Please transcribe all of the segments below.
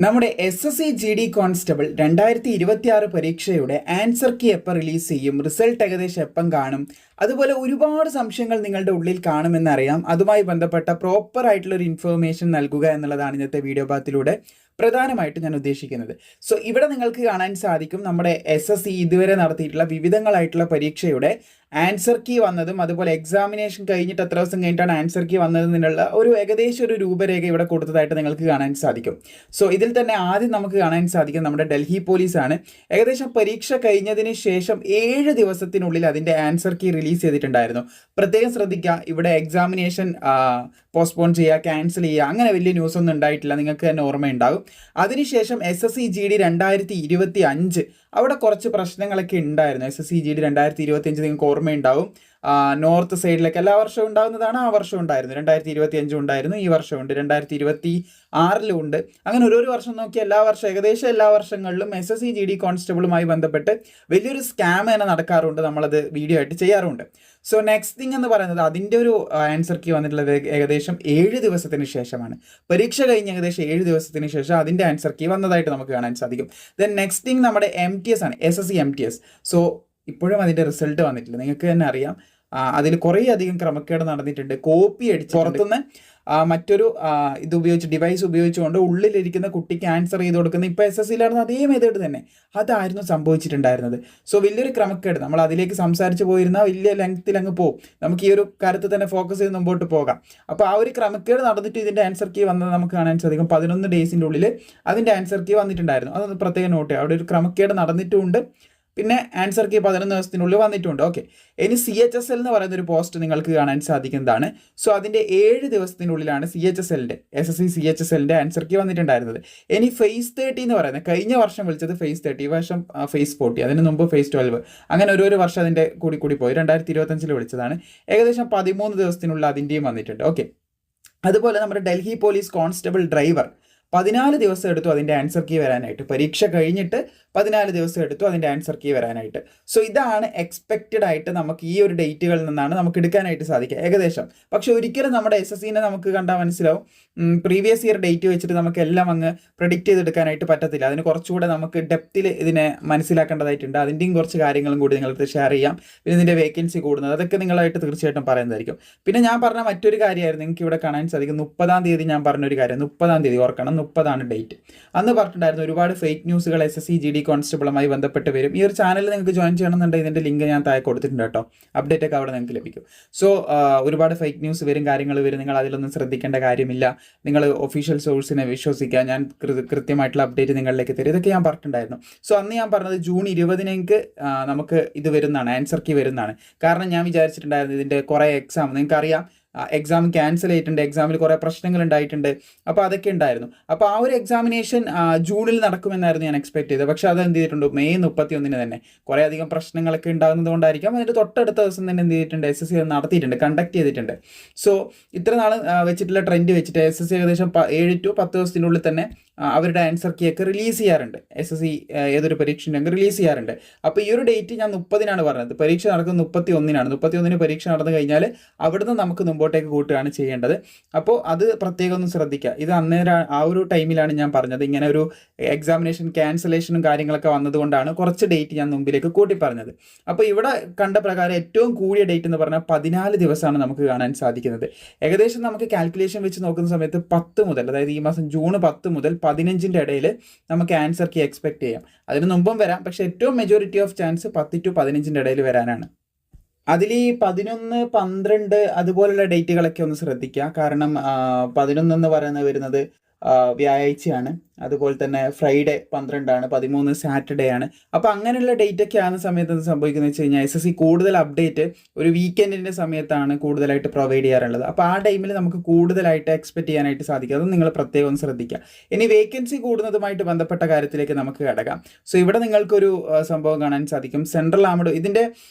നമ്മുടെ SSC GD constable 2026 പരീക്ഷയുടെ answer key എപ്പോൾ റിലീസ് ചെയ്യും, റിസൾട്ട് ഏകദേശം എപ്പം കാണും, അതുപോലെ ഒരുപാട് സംശയങ്ങൾ നിങ്ങളുടെ ഉള്ളിൽ കാണുമെന്നറിയാം. അതുമായി ബന്ധപ്പെട്ട പ്രോപ്പർ ആയിട്ടുള്ള ഒരു ഇൻഫർമേഷൻ നൽകുക എന്നുള്ളതാണ് ഇന്നത്തെ വീഡിയോ ഭാഗത്തിലൂടെ പ്രധാനമായിട്ട് ഞാൻ ഉദ്ദേശിക്കുന്നത്. സോ ഇവിടെ നിങ്ങൾക്ക് കാണാൻ സാധിക്കും നമ്മുടെ SSC ഇതുവരെ നടത്തിയിട്ടുള്ള വിവിധങ്ങളായിട്ടുള്ള പരീക്ഷയുടെ ആൻസർ കീ വന്നതും അതുപോലെ എക്സാമിനേഷൻ കഴിഞ്ഞിട്ട് എത്ര ദിവസം കഴിഞ്ഞിട്ടാണ് ആൻസർ കീ വന്നതെന്നുള്ള ഒരു ഏകദേശം ഒരു രൂപരേഖ ഇവിടെ കൊടുത്തതായിട്ട് നിങ്ങൾക്ക് കാണാൻ സാധിക്കും. സോ ഇതിൽ തന്നെ ആദ്യം നമുക്ക് കാണാൻ സാധിക്കും നമ്മുടെ ഡൽഹി പോലീസാണ് ഏകദേശം പരീക്ഷ കഴിഞ്ഞതിന് ശേഷം 7 ദിവസത്തിനുള്ളിൽ അതിൻ്റെ ആൻസർ കീ റിലീസ് ചെയ്തിട്ടുണ്ടായിരുന്നു. പ്രത്യേകം ശ്രദ്ധിക്കുക, ഇവിടെ എക്സാമിനേഷൻ പോസ്റ്റ്പോൺ ചെയ്യുക, ക്യാൻസൽ ചെയ്യുക, അങ്ങനെ വലിയ ന്യൂസ് ഒന്നും ഉണ്ടായിട്ടില്ല, നിങ്ങൾക്ക് തന്നെ ഓർമ്മയുണ്ടാകും. അതിനുശേഷം SSC GD 2025 അവിടെ കുറച്ച് പ്രശ്നങ്ങളൊക്കെ ഉണ്ടായിരുന്നു. SSC GD 2025 നിങ്ങൾക്ക് ഓർമ്മയുണ്ടാവും. നോർത്ത് സൈഡിലേക്ക് എല്ലാ വർഷവും ഉണ്ടാകുന്നതാണ്, ആ വർഷം ഉണ്ടായിരുന്നു. 2025 ഉണ്ടായിരുന്നു, ഈ വർഷമുണ്ട്, 2026 ഉണ്ട്. അങ്ങനെ ഓരോ വർഷം നോക്കി എല്ലാ വർഷം ഏകദേശം എല്ലാ വർഷങ്ങളിലും SSC GD കോൺസ്റ്റബിളുമായി ബന്ധപ്പെട്ട് വലിയൊരു സ്കാം തന്നെ നടക്കാറുണ്ട്, നമ്മളത് വീഡിയോ ആയിട്ട് ചെയ്യാറുണ്ട്. സോ നെക്സ്റ്റ് തിങ് എന്ന് പറയുന്നത് അതിൻ്റെ ഒരു ആൻസർ കീ വന്നിട്ടുള്ളത് ഏകദേശം 7 ദിവസത്തിന് ശേഷമാണ്. പരീക്ഷ കഴിഞ്ഞ് ഏകദേശം 7 ദിവസത്തിന് ശേഷം അതിൻ്റെ ആൻസർ കീ വന്നതായിട്ട് നമുക്ക് കാണാൻ സാധിക്കും. ദെൻ നെക്സ്റ്റ് തിങ് നമ്മുടെ MTS ആണ്, SSC MTS. സോ ഇപ്പോഴും അതിൻ്റെ റിസൾട്ട് വന്നിട്ടില്ല, നിങ്ങൾക്ക് തന്നെ അറിയാം. അതിൽ കുറേ അധികം ക്രമക്കേട് നടന്നിട്ടുണ്ട്. കോപ്പി അടിച്ച് പുറത്തുനിന്ന് മറ്റൊരു ഡിവൈസ് ഉപയോഗിച്ചുകൊണ്ട് ഉള്ളിലിരിക്കുന്ന കുട്ടിക്ക് ആൻസർ ചെയ്ത് കൊടുക്കുന്ന ഇപ്പോൾ SSCയിലായിരുന്നു അതേ മെത്തേഡ് തന്നെ അതായിരുന്നു സംഭവിച്ചിട്ടുണ്ടായിരുന്നത്. സോ വലിയൊരു ക്രമക്കേട്, നമ്മൾ അതിലേക്ക് സംസാരിച്ച് പോയിരുന്നാൽ വലിയ ലെങ്ത്തിൽ അങ്ങ് പോകും. നമുക്ക് ഈ ഒരു കാര്യത്തിൽ തന്നെ ഫോക്കസ് ചെയ്ത് മുമ്പോട്ട് പോകാം. അപ്പോൾ ആ ഒരു ക്രമക്കേട് നടന്നിട്ട് ഇതിൻ്റെ ആൻസർ കീ വന്നത് നമുക്ക് കാണാൻ സാധിക്കും. 11 ഡേയ്സിൻ്റെ ഉള്ളിൽ അതിൻ്റെ ആൻസർ കീ വന്നിട്ടുണ്ടായിരുന്നു. അതൊന്ന് പ്രത്യേകം നോട്ട് ചെയ്യുക, അവിടെ ഒരു ക്രമക്കേട് നടന്നിട്ടുമുണ്ട്, പിന്നെ ആൻസർ കീ 11 ദിവസത്തിനുള്ളിൽ വന്നിട്ടുണ്ട്. ഓക്കെ, ഇനി CHSL എന്ന് പറയുന്ന ഒരു പോസ്റ്റ് നിങ്ങൾക്ക് കാണാൻ സാധിക്കുന്നതാണ്. സോ അതിൻ്റെ 7 ദിവസത്തിനുള്ളിലാണ് SSC CHSL ആൻസർ കീ വന്നിട്ടുണ്ടായിരുന്നത്. ഇനി phase 30 എന്ന് പറയുന്നത് കഴിഞ്ഞ വർഷം വിളിച്ചത് phase 30, ഈ വർഷം phase 40, അതിന് മുമ്പ് phase 12, അങ്ങനെ ഒരു വർഷം അതിൻ്റെ കൂടി പോയി. 2025 വിളിച്ചതാണ്. ഏകദേശം 13 ദിവസത്തിനുള്ളിൽ അതിൻ്റെയും വന്നിട്ടുണ്ട്. ഓക്കെ, അതുപോലെ നമ്മുടെ ഡൽഹി പോലീസ് കോൺസ്റ്റബിൾ ഡ്രൈവർ 14 ദിവസം എടുത്തു അതിൻ്റെ ആൻസർ കീ വരാനായിട്ട്. പരീക്ഷ കഴിഞ്ഞിട്ട് 14 ദിവസം എടുത്തു അതിൻ്റെ ആൻസർ കീ വരാനായിട്ട്. സോ ഇതാണ് എക്സ്പെക്റ്റഡ് ആയിട്ട് നമുക്ക് ഈ ഒരു ഡേറ്റുകളിൽ നിന്നാണ് നമുക്ക് എടുക്കാനായിട്ട് സാധിക്കുക ഏകദേശം. പക്ഷെ ഒരിക്കലും നമ്മുടെ SSCനെ നമുക്ക് കണ്ടാൽ മനസ്സിലാവും, പ്രീവിയസ് ഇയർ ഡേറ്റ് വെച്ചിട്ട് നമുക്ക് എല്ലാം അങ്ങ് പ്രെഡിക്റ്റ് ചെയ്തെടുക്കാനായിട്ട് പറ്റത്തില്ല. അതിന് കുറച്ചുകൂടെ നമുക്ക് ഡെപ്തിൽ ഇതിനെ മനസ്സിലാക്കേണ്ടതായിട്ടുണ്ട്. അതിൻ്റെയും കുറച്ച് കാര്യങ്ങളും കൂടി നിങ്ങൾക്ക് ഷെയർ ചെയ്യാം. പിന്നെ ഇതിൻ്റെ വേക്കൻസി കൂടുന്നത് അതൊക്കെ നിങ്ങളായിട്ട് തീർച്ചയായിട്ടും പറയുന്നതായിരിക്കും. പിന്നെ ഞാൻ പറഞ്ഞ മറ്റൊരു കാര്യമായിരുന്നു, നിങ്ങൾക്ക് ഇവിടെ കാണാൻ സാധിക്കും 30-ാം തീയതി ഞാൻ പറഞ്ഞൊരു കാര്യം, 30-ാം തീയതി ഓർക്കണം, 30-ആണ് ഡേറ്റ്. അന്ന് പറഞ്ഞിട്ടുണ്ടായിരുന്നു ഒരുപാട് ഫേക്ക് ന്യൂസുകൾ SSC GD കോൺസ്റ്റബിളുമായി ബന്ധപ്പെട്ട് വരും. ഈ ഒരു ചാനലിൽ നിങ്ങൾക്ക് ജോയിൻ ചെയ്യണമെന്നുണ്ടെങ്കിൽ ഇതിൻ്റെ ലിങ്ക് ഞാൻ താഴെ കൊടുത്തിട്ടുണ്ട് കേട്ടോ. അപ്ഡേറ്റ് ഒക്കെ അവിടെ നിങ്ങൾക്ക് ലഭിക്കും. സോ ഒരുപാട് ഫേക്ക് ന്യൂസ് വരും, കാര്യങ്ങൾ വരും, നിങ്ങൾ അതിലൊന്നും ശ്രദ്ധിക്കേണ്ട കാര്യമില്ല. നിങ്ങൾ ഒഫീഷ്യൽ സോഴ്സിനെ വിശ്വസിക്കുക, ഞാൻ കൃത്യമായിട്ടുള്ള അപ്ഡേറ്റ് നിങ്ങളിലേക്ക് തരും, ഇതൊക്കെ ഞാൻ പറഞ്ഞിട്ടുണ്ടായിരുന്നു. സോ അന്ന് ഞാൻ പറഞ്ഞത് ജൂൺ 20 നമുക്ക് ഇത് വരുന്നതാണ്, ആൻസർ കീ വരുന്നതാണ്. കാരണം ഞാൻ വിചാരിച്ചിട്ടുണ്ടായിരുന്നു ഇതിൻ്റെ കുറേ എക്സാം, നിങ്ങൾക്കറിയാം എക്സാം ക്യാൻസൽ ചെയ്തിട്ടുണ്ട്, എക്സാമിൽ കുറേ പ്രശ്നങ്ങൾ ഉണ്ടായിട്ടുണ്ട്, അപ്പോൾ അതൊക്കെ ഉണ്ടായിരുന്നു. അപ്പോൾ ആ ഒരു എക്സാമിനേഷൻ ജൂണിൽ നടക്കുമെന്നായിരുന്നു ഞാൻ എക്സ്പെക്ട് ചെയ്തത്. പക്ഷേ അത് എന്ത് ചെയ്തിട്ടുണ്ട്, മെയ് 31 തന്നെ കുറേ അധികം പ്രശ്നങ്ങളൊക്കെ ഉണ്ടാകുന്നത് കൊണ്ടായിരിക്കാം അതിൻ്റെ തൊട്ടടുത്ത ദിവസം തന്നെ എന്ത് ചെയ്തിട്ടുണ്ട്, SSC നടത്തിയിട്ടുണ്ട്, കണ്ടക്ട് ചെയ്തിട്ടുണ്ട്. സോ ഇത്ര നാൾ വെച്ചിട്ടുള്ള ട്രെൻഡ് വെച്ചിട്ട് SSC ഏകദേശം 7 to 10 ദിവസത്തിനുള്ളിൽ തന്നെ അവരുടെ ആൻസർ കീ ഒക്കെ റിലീസ് ചെയ്യാറുണ്ട്. SSC ഏതൊരു പരീക്ഷ ഉണ്ടെങ്കിൽ റിലീസ് ചെയ്യാറുണ്ട്. അപ്പോൾ ഈ ഒരു ഡേറ്റ് ഞാൻ 30-നാണ് പറഞ്ഞത്, പരീക്ഷ നടക്കുന്നത് 31-നാണ്. 31-ന് പരീക്ഷ നടന്നു കഴിഞ്ഞാൽ അവിടുന്ന് നമുക്ക് മുമ്പോട്ടേക്ക് കൂട്ടുകയാണ് ചെയ്യേണ്ടത്. അപ്പോൾ അത് പ്രത്യേകം ഒന്ന് ശ്രദ്ധിക്കുക. ഇത് അന്നേരം ആ ഒരു ടൈമിലാണ് ഞാൻ പറഞ്ഞത്, ഇങ്ങനെ ഒരു എക്സാമിനേഷൻ ക്യാൻസലേഷനും കാര്യങ്ങളൊക്കെ വന്നതുകൊണ്ടാണ് കുറച്ച് ഡേറ്റ് ഞാൻ മുമ്പിലേക്ക് കൂട്ടി പറഞ്ഞത്. അപ്പോൾ ഇവിടെ കണ്ട പ്രകാരം ഏറ്റവും കൂടിയ ഡേറ്റ് എന്ന് പറഞ്ഞാൽ 14 ദിവസമാണ് നമുക്ക് കാണാൻ സാധിക്കുന്നത്. ഏകദേശം നമുക്ക് കാൽക്കുലേഷൻ വെച്ച് നോക്കുന്ന സമയത്ത് 10 മുതൽ, അതായത് ഈ മാസം ജൂൺ 10 മുതൽ 15-ന്റെ ഇടയിൽ നമുക്ക് ആൻസർ കീ എക്സ്പെക്ട് ചെയ്യാം. അതിന് മുമ്പും വരാം, പക്ഷേ ഏറ്റവും മെജോറിറ്റി ഓഫ് ചാൻസ് 10 to 15-ന്റെ ഇടയിൽ വരാനാണ്. അതിൽ ഈ 11, 12 അതുപോലുള്ള ഡേറ്റുകളൊക്കെ ഒന്ന് ശ്രദ്ധിക്കുക. കാരണം 11 എന്ന് പറയുന്നത് വരുന്നത് വ്യാഴാഴ്ചയാണ്, അതുപോലെ തന്നെ ഫ്രൈഡേ 12-ആണ്, 13 സാറ്റർഡേ ആണ്. അപ്പോൾ അങ്ങനെയുള്ള ഡേറ്റ് ഒക്കെ ആകുന്ന സമയത്ത് എന്ത് സംഭവിക്കുന്നത് വെച്ച് കഴിഞ്ഞാൽ SSC കൂടുതൽ അപ്ഡേറ്റ് ഒരു വീക്കെൻഡിൻ്റെ സമയത്താണ് കൂടുതലായിട്ട് പ്രൊവൈഡ് ചെയ്യാറുള്ളത്. അപ്പോൾ ആ ടൈമിൽ നമുക്ക് കൂടുതലായിട്ട് എക്സ്പെക്ട് ചെയ്യാനായിട്ട് സാധിക്കും. അത് നിങ്ങൾ പ്രത്യേകം ഒന്ന് ശ്രദ്ധിക്കുക. ഇനി വേക്കൻസി കൂടുന്നതുമായിട്ട് ബന്ധപ്പെട്ട കാര്യത്തിലേക്ക് നമുക്ക് കടക്കാം. സോ ഇവിടെ നിങ്ങൾക്കൊരു സംഭവം കാണാൻ സാധിക്കും, സെൻട്രൽ ആർമഡ്, ഇതിൻ്റെ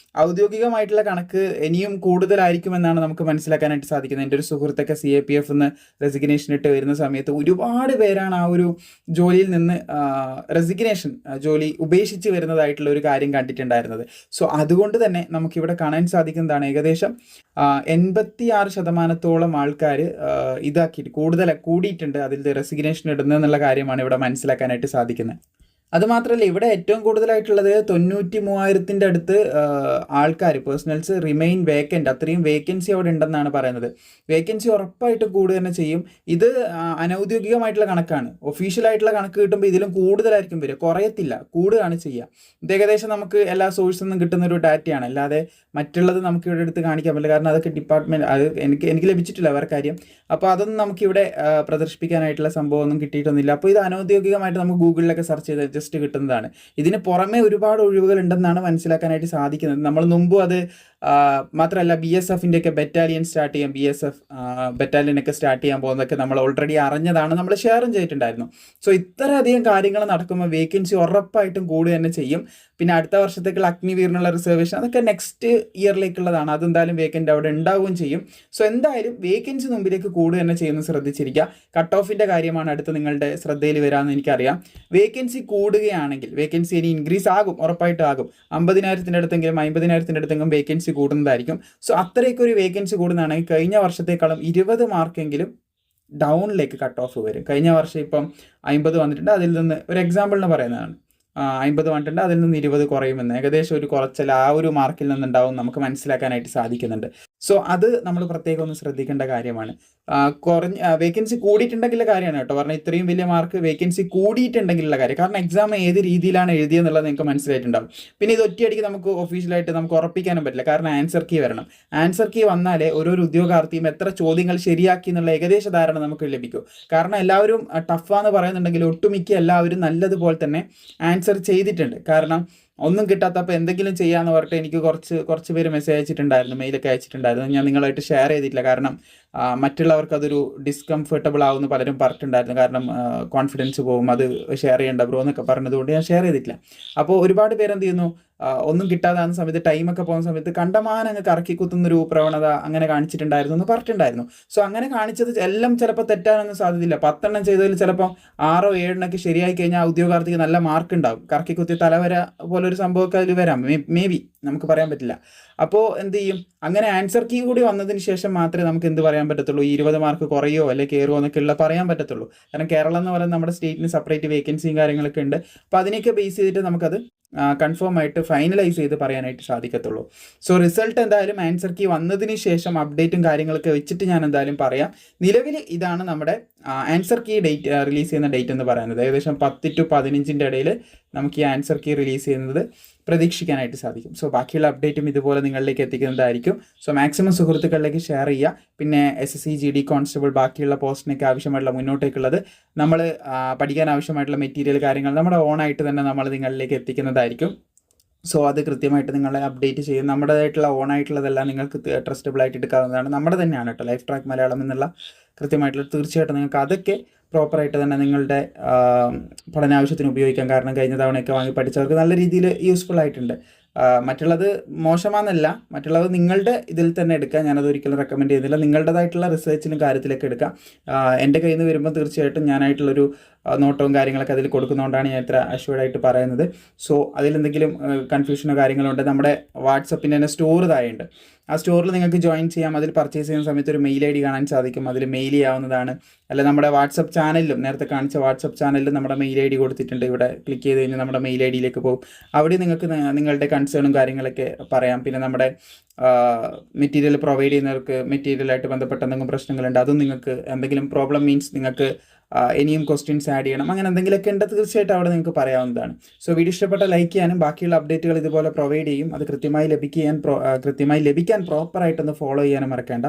ഔദ്യോഗികമായിട്ടുള്ള കണക്ക് ഇനിയും കൂടുതലായിരിക്കുമെന്നാണ് നമുക്ക് മനസ്സിലാക്കാനായിട്ട് സാധിക്കുന്നത്. എൻ്റെ ഒരു സുഹൃത്തൊക്കെ CAPF റെസിഗ്നേഷൻ ഇട്ട് വരുന്ന സമയത്ത് ഒരുപാട് പേരാണ് ആ ഒരു ജോലിയിൽ നിന്ന് റെസിഗ്നേഷൻ, ജോലി ഉപേക്ഷിച്ച് വരുന്നതായിട്ടുള്ള ഒരു കാര്യം കണ്ടിട്ടുണ്ടായിരുന്നത്. സോ അതുകൊണ്ട് തന്നെ നമുക്കിവിടെ കാണാൻ സാധിക്കുന്നതാണ് ഏകദേശം 86% ആൾക്കാർ ഇതാക്കിയിട്ട് കൂടിയിട്ടുണ്ട് അതിൽ റെസിഗ്നേഷൻ ഇടുന്നതെന്നുള്ള കാര്യമാണ് ഇവിടെ മനസ്സിലാക്കാനായിട്ട് സാധിക്കുന്നത്. അതുമാത്രമല്ല ഇവിടെ ഏറ്റവും കൂടുതലായിട്ടുള്ളത് 93,000 അടുത്ത് ആൾക്കാർ പേഴ്സണൽസ് റിമെയിൻ വേക്കൻറ്റ്, അത്രയും വേക്കൻസി അവിടെ ഉണ്ടെന്നാണ് പറയുന്നത്. വേക്കൻസി ഉറപ്പായിട്ട് കൂടുക തന്നെ ചെയ്യും. ഇത് അനൗദ്യോഗികമായിട്ടുള്ള കണക്കാണ്. ഒഫീഷ്യലായിട്ടുള്ള കണക്ക് കിട്ടുമ്പോൾ ഇതിലും കൂടുതലായിരിക്കും വരിക, കുറയത്തില്ല, കൂടുകയാണ് ചെയ്യുക. ഇത് ഏകദേശം നമുക്ക് എല്ലാ സോഴ്സിൽ നിന്നും കിട്ടുന്ന ഒരു ഡാറ്റയാണ്, അല്ലാതെ മറ്റുള്ളത് നമുക്ക് ഇവിടെ എടുത്ത് കാണിക്കാൻ പറ്റില്ല. കാരണം അതൊക്കെ ഡിപ്പാർട്ട്മെൻറ്റ്, അത് എനിക്ക് ലഭിച്ചിട്ടില്ല വേറെ കാര്യം. അപ്പോൾ അതൊന്നും നമുക്കിവിടെ പ്രദർശിപ്പിക്കാനായിട്ടുള്ള സംഭവമൊന്നും കിട്ടിയിട്ടൊന്നുമില്ല. അപ്പോൾ ഇത് അനൗദ്യോഗികമായിട്ട് നമുക്ക് ഗൂഗിളിലൊക്കെ സെർച്ച് ചെയ്ത് ജസ്റ്റ് കിട്ടുന്നതാണ്. ഇതിന് പുറമെ ഒരുപാട് ഒഴിവുകൾ ഉണ്ടെന്നാണ് മനസ്സിലാക്കാനായിട്ട് സാധിക്കുന്നത്. നമ്മൾ മുമ്പും അത് മാത്രമല്ല BSFൻ്റെ ഒക്കെ ബറ്റാലിയൻ സ്റ്റാർട്ട് ചെയ്യാം, BSF ബറ്റാലിയനൊക്കെ സ്റ്റാർട്ട് ചെയ്യാൻ പോകുന്നതൊക്കെ നമ്മൾ ഓൾറെഡി അറിഞ്ഞതാണ്, നമ്മൾ ഷെയറും ചെയ്തിട്ടുണ്ടായിരുന്നു. സോ ഇത്രയധികം കാര്യങ്ങൾ നടക്കുമ്പോൾ വേക്കൻസി ഉറപ്പായിട്ടും കൂടുക തന്നെ ചെയ്യും. പിന്നെ അടുത്ത വർഷത്തേക്കുള്ള അഗ്നിവീറിനുള്ള റിസർവേഷൻ അതൊക്കെ നെക്സ്റ്റ് ഇയറിലേക്കുള്ളതാണ്, അതെന്തായാലും വേക്കൻറ്റ് അവിടെ ഉണ്ടാവുകയും ചെയ്യും. സോ എന്തായാലും വേക്കൻസി മുമ്പിലേക്ക് കൂടുക തന്നെ ചെയ്യുന്നത് ശ്രദ്ധിച്ചിരിക്കുക. കട്ട് ഓഫിൻ്റെ കാര്യമാണ് അടുത്ത് നിങ്ങളുടെ ശ്രദ്ധയിൽ വരാമെന്ന് എനിക്കറിയാം. വേക്കൻസി കൂടുകയാണെങ്കിൽ വേക്കൻസി ഇനി ഇൻക്രീസ് ആകും, ഉറപ്പായിട്ടും ആകും. 50,000 അടുത്തെങ്കിലും 50,000 അടുത്തെങ്കിലും വേക്കൻസി കൂടുന്നതായിരിക്കും. സോ അത്രയൊക്കെ ഒരു വേക്കൻസി കൂടുന്നതാണെങ്കിൽ കഴിഞ്ഞ വർഷത്തേക്കാളും 20 മാർക്കെങ്കിലും ഡൗണിലേക്ക് കട്ട് ഓഫ് വരും. കഴിഞ്ഞ വർഷം ഇപ്പം 50 വന്നിട്ടുണ്ട്, അതിൽ നിന്ന് ഒരു എക്സാമ്പിളിന് പറയുന്നതാണ്. 50 വന്നിട്ടുണ്ട്, അതിൽ നിന്ന് 20 കുറയുമെന്ന്, ഏകദേശം ഒരു കുറച്ചൽ ആ ഒരു മാർക്കിൽ നിന്നുണ്ടാവും നമുക്ക് മനസ്സിലാക്കാനായിട്ട് സാധിക്കുന്നുണ്ട്. സോ അത് നമ്മൾ പ്രത്യേകം ഒന്ന് ശ്രദ്ധിക്കേണ്ട കാര്യമാണ്. വേക്കൻസി കൂടിയിട്ടുണ്ടെങ്കിലുള്ള കാര്യമാണ് കേട്ടോ പറഞ്ഞാൽ, ഇത്രയും വലിയ മാർക്ക് വേക്കൻസി കൂടിയിട്ടുണ്ടെങ്കിലുള്ള കാര്യം. കാരണം എക്സാം ഏത് രീതിയിലാണ് എഴുതിയെന്നുള്ളത് നിങ്ങൾക്ക് മനസ്സിലായിട്ടുണ്ടാവും. പിന്നെ ഇത് ഒറ്റയടിക്ക് നമുക്ക് ഒഫീഷ്യലായിട്ട് നമുക്ക് ഉറപ്പിക്കാനും പറ്റില്ല, കാരണം ആൻസർ കീ വരണം. ആൻസർ കീ വന്നാലേ ഓരോ ഉദ്യോഗാർത്ഥിയും എത്ര ചോദ്യങ്ങൾ ശരിയാക്കി എന്നുള്ള ഏകദേശ ധാരണ നമുക്ക് ലഭിക്കും. കാരണം എല്ലാവരും ടഫാന്ന് പറയുന്നുണ്ടെങ്കിൽ ഒട്ടുമിക്ക എല്ലാവരും നല്ലതുപോലെ തന്നെ ആൻസർ ചെയ്തിട്ടുണ്ട്. കാരണം ഒന്നും കിട്ടാത്തപ്പോൾ എന്തെങ്കിലും ചെയ്യാമെന്ന് പറഞ്ഞിട്ട് എനിക്ക് കുറച്ച് പേര് മെസ്സേജ് അയച്ചിട്ടുണ്ടായിരുന്നു, മെയിലൊക്കെ അയച്ചിട്ടുണ്ടായിരുന്നു. ഞാൻ നിങ്ങളായിട്ട് ഷെയർ ചെയ്തിട്ടില്ല, കാരണം മറ്റുള്ളവർക്ക് അതൊരു ഡിസ്കംഫർട്ടബിൾ ആവുമെന്ന് പലരും പറഞ്ഞിട്ടുണ്ടായിരുന്നു. കാരണം കോൺഫിഡൻസ് പോകും, അത് ഷെയർ ചെയ്യേണ്ട ബ്രോ എന്നൊക്കെ പറഞ്ഞതുകൊണ്ട് ഞാൻ ഷെയർ ചെയ്തിട്ടില്ല. അപ്പോൾ ഒരുപാട് പേര് എന്ത് ചെയ്യുന്നു, ഒന്നും കിട്ടാതാകുന്ന സമയത്ത്, ടൈമൊക്കെ പോകുന്ന സമയത്ത് കണ്ടമാനം അങ്ങ് കറക്കി കുത്തുന്നൊരു പ്രവണത അങ്ങനെ കാണിച്ചിട്ടുണ്ടായിരുന്നു എന്ന് പറഞ്ഞിട്ടുണ്ടായിരുന്നു. സോ അങ്ങനെ കാണിച്ചത് എല്ലാം ചിലപ്പോൾ തെറ്റാനൊന്നും സാധ്യതയില്ല. 10 ചെയ്തതിൽ ചിലപ്പോൾ 6-7 ശരിയായി കഴിഞ്ഞാൽ ആ ഉദ്യോഗാർത്ഥിക്ക് നല്ല മാർക്ക് ഉണ്ടാവും. കറക്കി കുത്തി തലവര പോലൊരു സംഭവമൊക്കെ അതിൽ വരാം, മേ ബി, നമുക്ക് പറയാൻ പറ്റില്ല. അപ്പോൾ എന്ത് ചെയ്യും, അങ്ങനെ ആൻസർ കീ കൂടി വന്നതിന് ശേഷം മാത്രമേ നമുക്ക് എന്ത് പറയാൻ പറ്റത്തുള്ളൂ, 20 മാർക്ക് കുറയോ അല്ലെങ്കിൽ കയറുമോ എന്നൊക്കെയുള്ള പറയാൻ പറ്റത്തുള്ളൂ. കാരണം കേരളം എന്ന് പറയുന്നത് നമ്മുടെ സ്റ്റേറ്റിന് സെപ്പറേറ്റ് വേക്കൻസിയും കാര്യങ്ങളൊക്കെ ഉണ്ട്. അപ്പോൾ അതിനെയൊക്കെ ബേസ് ചെയ്തിട്ട് നമുക്കത് കൺഫേം ആയിട്ട് ഫൈനലൈസ് ചെയ്ത് പറയാനായിട്ട് സാധിക്കത്തുള്ളൂ. സോ റിസൾട്ട് എന്തായാലും ആൻസർ കീ വന്നതിന് ശേഷം അപ്ഡേറ്റും കാര്യങ്ങളൊക്കെ വെച്ചിട്ട് ഞാൻ എന്തായാലും പറയാം. നിലവിൽ ഇതാണ് നമ്മുടെ ആൻസർ കീ ഡേറ്റ്, റിലീസ് ചെയ്യുന്ന ഡേറ്റ് എന്ന് പറയുന്നത്. ഏകദേശം 10 to 15 ഇടയിൽ നമുക്ക് ഈ ആൻസർ കീ റിലീസ് ചെയ്യുന്നത് പ്രതീക്ഷിക്കാനായിട്ട് സാധിക്കും. സോ ബാക്കിയുള്ള അപ്ഡേറ്റും ഇതുപോലെ നിങ്ങളിലേക്ക് എത്തിക്കുന്നതായിരിക്കും. സോ മാക്സിമം സുഹൃത്തുക്കളിലേക്ക് ഷെയർ ചെയ്യുക. പിന്നെ SSC GD കോൺസ്റ്റബിൾ ബാക്കിയുള്ള പോസ്റ്റിനൊക്കെ ആവശ്യമായിട്ടുള്ള മുന്നോട്ടേക്കുള്ളത് നമ്മൾ പഠിക്കാൻ ആവശ്യമായിട്ടുള്ള മെറ്റീരിയൽ കാര്യങ്ങൾ നമ്മുടെ ഓണായിട്ട് തന്നെ നമ്മൾ നിങ്ങളിലേക്ക് എത്തിക്കുന്നതായിരിക്കും. സോ അത് കൃത്യമായിട്ട് നിങ്ങളെ അപ്ഡേറ്റ് ചെയ്യും. നമ്മുടേതായിട്ടുള്ള ഓണായിട്ടുള്ളതെല്ലാം നിങ്ങൾക്ക് ട്രസ്റ്റബിളായിട്ട് എടുക്കാവുന്നതാണ്. നമ്മുടെ തന്നെയാണ് കേട്ടോ, ലൈഫ് ട്രാക്ക് മലയാളം എന്നുള്ള കൃത്യമായിട്ടുള്ള. തീർച്ചയായിട്ടും നിങ്ങൾക്ക് അതൊക്കെ പ്രോപ്പറായിട്ട് തന്നെ നിങ്ങളുടെ പഠനാവശ്യത്തിന് ഉപയോഗിക്കാം. കാരണം കഴിഞ്ഞ തവണയൊക്കെ വാങ്ങി പഠിച്ചവർക്ക് നല്ല രീതിയിൽ യൂസ്ഫുൾ ആയിട്ടുണ്ട്. മറ്റുള്ളത് മോശമാണെന്നല്ല, മറ്റുള്ളത് നിങ്ങളുടെ ഇതിൽ തന്നെ എടുക്കുക. ഞാനത് ഒരിക്കലും റെക്കമെൻഡ് ചെയ്യുന്നില്ല. നിങ്ങളുടേതായിട്ടുള്ള റിസർച്ചിലും കാര്യത്തിലൊക്കെ എടുക്കാം. എൻ്റെ കയ്യിൽ നിന്ന് വരുമ്പോൾ തീർച്ചയായിട്ടും ഞാനായിട്ടുള്ളൊരു നോട്ടവും കാര്യങ്ങളൊക്കെ അതിൽ കൊടുക്കുന്നതുകൊണ്ടാണ് ഞാൻ ഇത്ര അഷ്യൂർഡായിട്ട് പറയുന്നത്. സോ അതിലെന്തെങ്കിലും കൺഫ്യൂഷനോ കാര്യങ്ങളോ ഉണ്ട്, നമ്മുടെ വാട്സപ്പിൻ്റെ തന്നെ സ്റ്റോർ താഴെയുണ്ട്. ആ സ്റ്റോറിൽ നിങ്ങൾക്ക് ജോയിൻ ചെയ്യാം. അതിൽ പർച്ചേസ് ചെയ്യുന്ന സമയത്ത് ഒരു മെയിൽ ID കാണാൻ സാധിക്കും, അതിൽ മെയിൽ ചെയ്യാവുന്നതാണ്. അല്ല നമ്മുടെ വാട്സപ്പ് ചാനലിലും, നേരത്തെ കാണിച്ച വാട്സപ്പ് ചാനലിലും നമ്മുടെ മെയിൽ ID കൊടുത്തിട്ടുണ്ട്. ഇവിടെ ക്ലിക്ക് ചെയ്ത് കഴിഞ്ഞാൽ നമ്മുടെ മെയിൽ IDയിലേക്ക് പോകും. അവിടെ നിങ്ങൾക്ക് നിങ്ങളുടെ കൺസേണും കാര്യങ്ങളൊക്കെ പറയാം. പിന്നെ നമ്മുടെ മെറ്റീരിയൽ പ്രൊവൈഡ് ചെയ്യുന്നവർക്ക് മെറ്റീരിയലായിട്ട് ബന്ധപ്പെട്ട എന്തെങ്കിലും പ്രശ്നങ്ങളുണ്ട്, അതും നിങ്ങൾക്ക് എന്തെങ്കിലും പ്രോബ്ലം മീൻസ് നിങ്ങൾക്ക് ഇനിയും ക്വസ്റ്റ്യൻസ് ആഡ് ചെയ്യണം, അങ്ങനെ എന്തെങ്കിലുമൊക്കെ ഉണ്ട്, തീർച്ചയായിട്ടും അവിടെ നിങ്ങൾക്ക് പറയാവുന്നതാണ്. സോ വീഡിയോ ഇഷ്ടപ്പെട്ട ലൈക്ക് ചെയ്യാനും ബാക്കിയുള്ള അപ്ഡേറ്റുകൾ ഇതുപോലെ പ്രൊവൈഡ് ചെയ്യും. അത് കൃത്യമായി ലഭിക്കാൻ പ്രോപ്പറായിട്ടൊന്ന് ഫോളോ ചെയ്യാനും മറക്കേണ്ട.